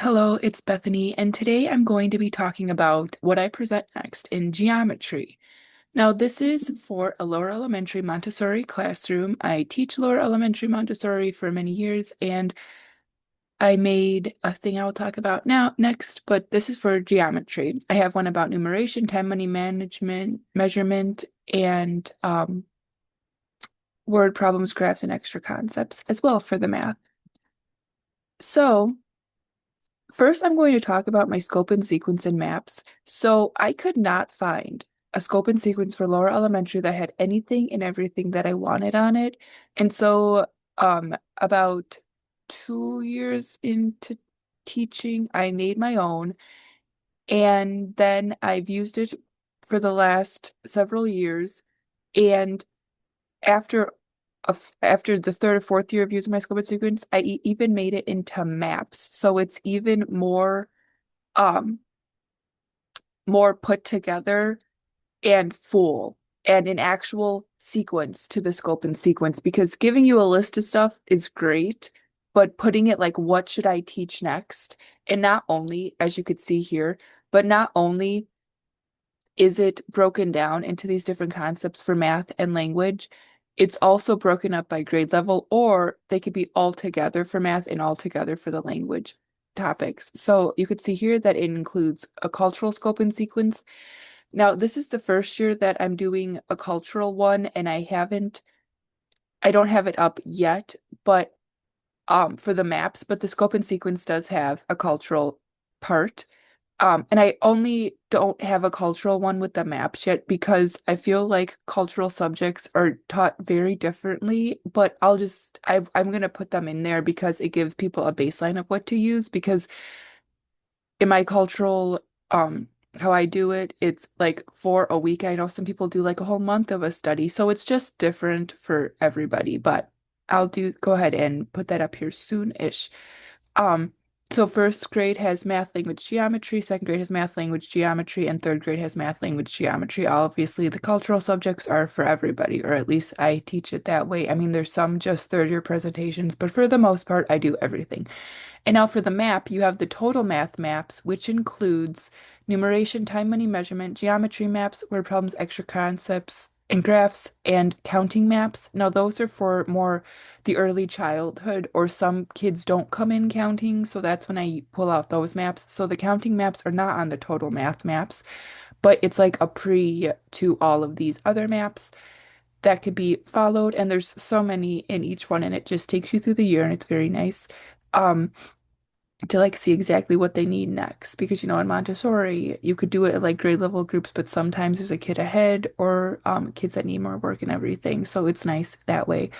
Hello, it's Bethany, and today I'm going to be talking about what I present next in geometry. Now, this is for a lower elementary Montessori classroom. I teach lower elementary Montessori for many years, and I made a thing I will talk about now next, but this is for geometry. I have one about numeration, time, money management, measurement, and word problems, graphs, and extra concepts as well for the math. So, first, I'm going to talk about my scope and sequence in maps. So I could not find a scope and sequence for lower elementary that had anything and everything that I wanted on it. And so about 2 years into teaching, I made my own. And then I've used it for the last several years. And after after the third or fourth year of using my scope and sequence, I even made it into maps. So it's even um more put together and full and an actual sequence to the scope and sequence because giving you a list of stuff is great, but putting it like what should I teach next? And not only, as you could see here, but not only is it broken down into these different concepts for math and language, it's also broken up by grade level, or they could be all together for math and all together for the language topics. So you could see here that it includes a cultural scope and sequence. Now, this is the first year that I'm doing a cultural one, and I don't have it up yet, but for the maps, but the scope and sequence does have a cultural part. And I only don't have a cultural one with the maps yet because I feel like cultural subjects are taught very differently, but I'm gonna put them in there because it gives people a baseline of what to use because in my cultural how I do it, it's like for a week. I know some people do like a whole month of a study, so it's just different for everybody, but I'll do go ahead and put that up here soon-ish. Um, so first grade has math, language, geometry, second grade has math, language, geometry, and third grade has math, language, geometry. Obviously, the cultural subjects are for everybody, or at least I teach it that way. I mean, there's some just third year presentations, but for the most part, I do everything. And now for the map, you have the total math maps, which includes numeration, time, money, measurement, geometry maps, word problems, extra concepts, and graphs, and counting maps. Now, those are for more the early childhood, or some kids don't come in counting, so that's when I pull out those maps. So the counting maps are not on the total math maps, but it's like a pre to all of these other maps that could be followed. And there's so many in each one, and it just takes you through the year, and it's very nice. Um, to like see exactly what they need next because in Montessori you could do it at like grade level groups, but sometimes there's a kid ahead or kids that need more work and everything, so it's nice that way.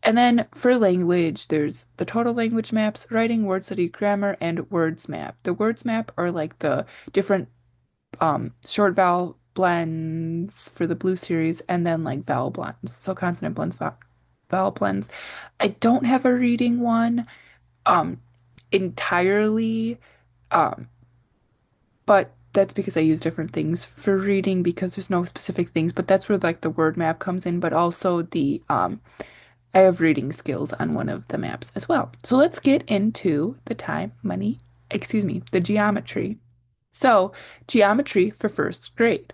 And then for language, there's the total language maps, writing, word study, grammar, and words map. The words map are like the different short vowel blends for the blue series, and then like vowel blends, so consonant blends, vowel blends. I don't have a reading one um entirely. Um, but that's because I use different things for reading because there's no specific things, but that's where like the word map comes in, but also the I have reading skills on one of the maps as well. So let's get into the time, money, excuse me, the geometry. So, geometry for first grade.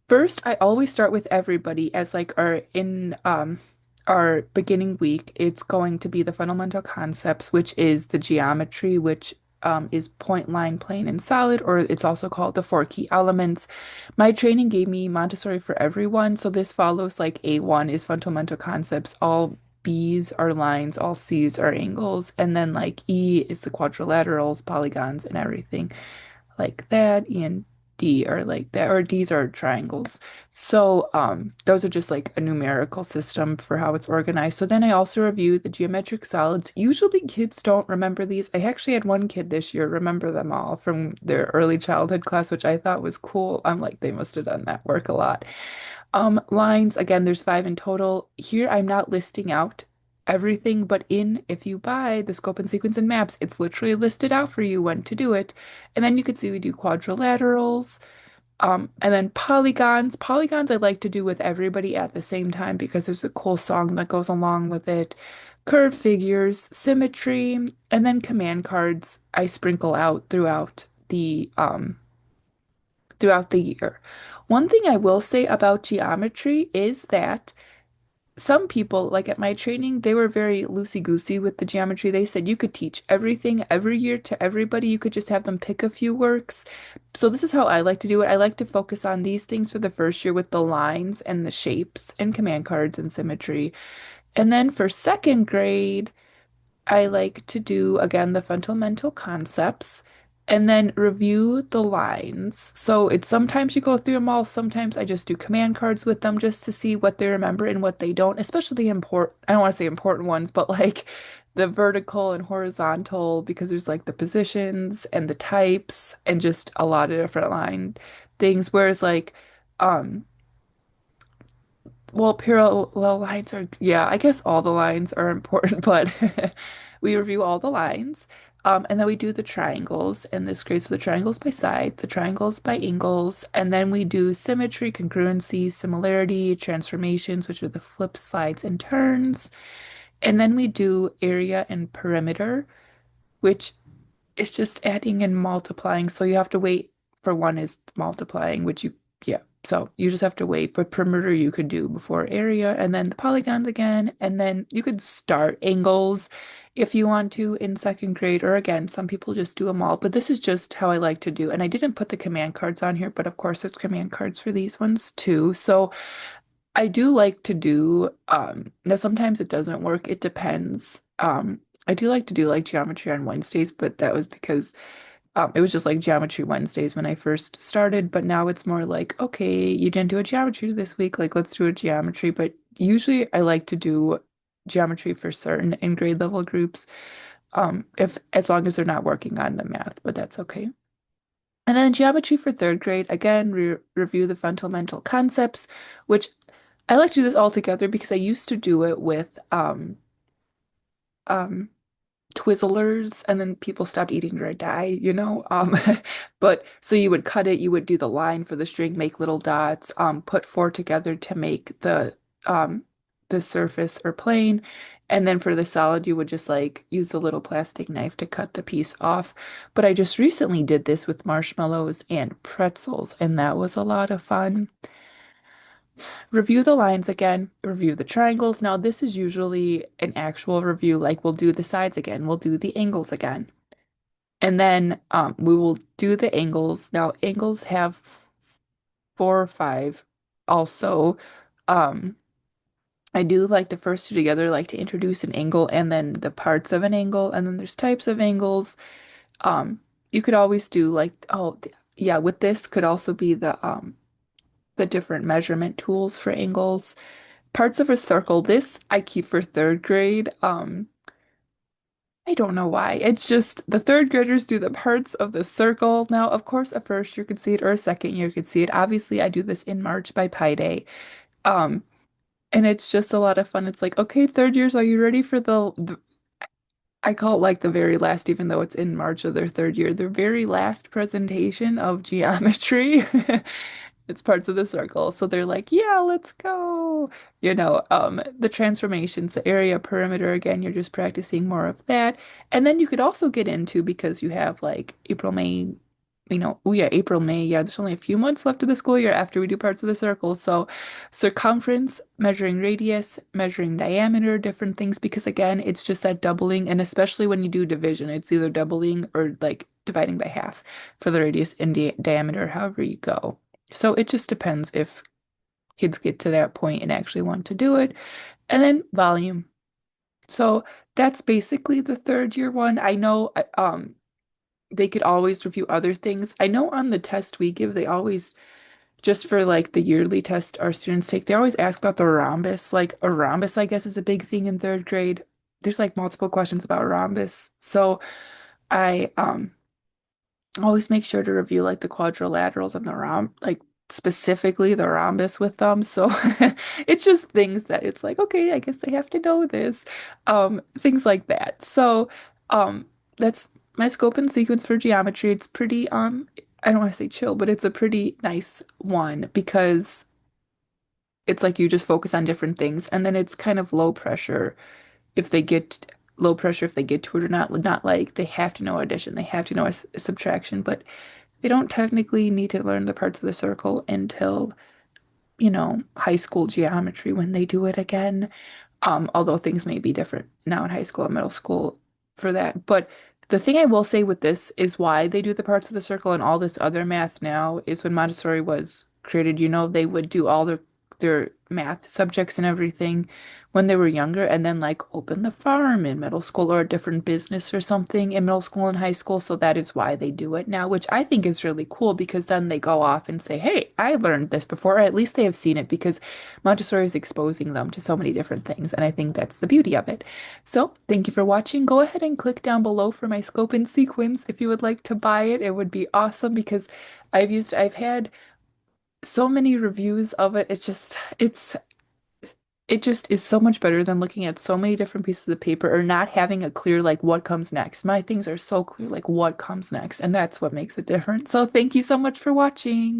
First, I always start with everybody as like our beginning week. It's going to be the fundamental concepts, which is the geometry, which is point, line, plane, and solid, or it's also called the four key elements. My training gave me Montessori for everyone, so this follows like A1 is fundamental concepts. All B's are lines, all C's are angles, and then like E is the quadrilaterals, polygons, and everything like that. E and D are like that, or D's are triangles. So those are just like a numerical system for how it's organized. So then I also review the geometric solids. Usually kids don't remember these. I actually had one kid this year remember them all from their early childhood class, which I thought was cool. I'm like, they must have done that work a lot. Lines, again, there's five in total. Here I'm not listing out everything, but if you buy the scope and sequence and maps, it's literally listed out for you when to do it. And then you could see we do quadrilaterals, and then polygons. Polygons I like to do with everybody at the same time because there's a cool song that goes along with it. curved figures, symmetry, and then command cards I sprinkle out throughout the year. One thing I will say about geometry is that some people, like at my training, they were very loosey-goosey with the geometry. They said you could teach everything every year to everybody. You could just have them pick a few works. So this is how I like to do it. I like to focus on these things for the first year with the lines and the shapes and command cards and symmetry. And then for second grade, I like to do again the fundamental concepts and then review the lines. So it's sometimes you go through them all, sometimes I just do command cards with them just to see what they remember and what they don't, especially the important, I don't want to say important ones, but like the vertical and horizontal because there's like the positions and the types and just a lot of different line things. Whereas like um well, parallel lines are, yeah, I guess all the lines are important, but we review all the lines. And then we do the triangles, and this grades the triangles by sides, the triangles by angles, and then we do symmetry, congruency, similarity, transformations, which are the flips, slides, and turns. And then we do area and perimeter, which it's just adding and multiplying. So you have to wait for one is multiplying, which you, yeah. So you just have to wait. But perimeter you could do before area and then the polygons again. And then you could start angles if you want to in second grade. Or again, some people just do them all. But this is just how I like to do. And I didn't put the command cards on here, but of course there's command cards for these ones too. So I do like to do, now sometimes it doesn't work. It depends. I do like to do like geometry on Wednesdays, but that was because it was just like geometry Wednesdays when I first started. But now it's more like, okay, you didn't do a geometry this week, like let's do a geometry. But usually I like to do geometry for certain in grade level groups, if as long as they're not working on the math, but that's okay. And then geometry for third grade, again, review the fundamental concepts, which I like to do this all together because I used to do it with um, Twizzlers and then people stopped eating or die. But so you would cut it, you would do the line for the string, make little dots, put four together to make um the surface or plane. And then for the solid, you would just like use a little plastic knife to cut the piece off. But I just recently did this with marshmallows and pretzels, and that was a lot of fun. Review the lines again, review the triangles. Now, this is usually an actual review, like we'll do the sides again, we'll do the angles again. And then we will do the angles. Now, angles have four or five also. Um, I do like the first two together, like to introduce an angle and then the parts of an angle, and then there's types of angles. Um, you could always do like, oh, yeah, with this could also be the different measurement tools for angles. Parts of a circle. This I keep for third grade. I don't know why. It's just the third graders do the parts of the circle. Now, of course, a first year could see it or a second year could see it. Obviously, I do this in March by Pi Day. Um, and it's just a lot of fun. It's like, okay, third years, are you ready for the I call it like the very last, even though it's in March of their third year, the very last presentation of geometry. It's parts of the circle. So they're like, yeah, let's go. The transformations, the area perimeter, again, you're just practicing more of that. And then you could also get into because you have like April, May, oh yeah, April, May. Yeah, there's only a few months left of the school year after we do parts of the circle. So circumference, measuring radius, measuring diameter, different things, because again, it's just that doubling. And especially when you do division, it's either doubling or like dividing by half for the radius and diameter, however you go. So it just depends if kids get to that point and actually want to do it. And then volume. So that's basically the third year one. I know they could always review other things. I know on the test we give, they always, just for like the yearly test our students take, they always ask about the rhombus. Like a rhombus, I guess, is a big thing in third grade. There's like multiple questions about rhombus. So I always make sure to review like the quadrilaterals and the like specifically the rhombus with them. So it's just things that it's like, okay, I guess they have to know this. Things like that. So um that's my scope and sequence for geometry. It's pretty I don't want to say chill, but it's a pretty nice one because it's like you just focus on different things and then it's kind of low pressure if they get low pressure, if they get to it or not. Not like they have to know addition, they have to know subtraction, but they don't technically need to learn the parts of the circle until, high school geometry when they do it again. Although things may be different now in high school and middle school for that. But the thing I will say with this is why they do the parts of the circle and all this other math now is when Montessori was created, they would do all their math subjects and everything when they were younger and then like open the farm in middle school or a different business or something in middle school and high school. So that is why they do it now, which I think is really cool because then they go off and say, hey, I learned this before, or at least they have seen it because Montessori is exposing them to so many different things. And I think that's the beauty of it. So thank you for watching. Go ahead and click down below for my scope and sequence. If you would like to buy it, it would be awesome because I've had so many reviews of it. It just is so much better than looking at so many different pieces of paper or not having a clear like what comes next. My things are so clear like what comes next, and that's what makes a difference. So thank you so much for watching.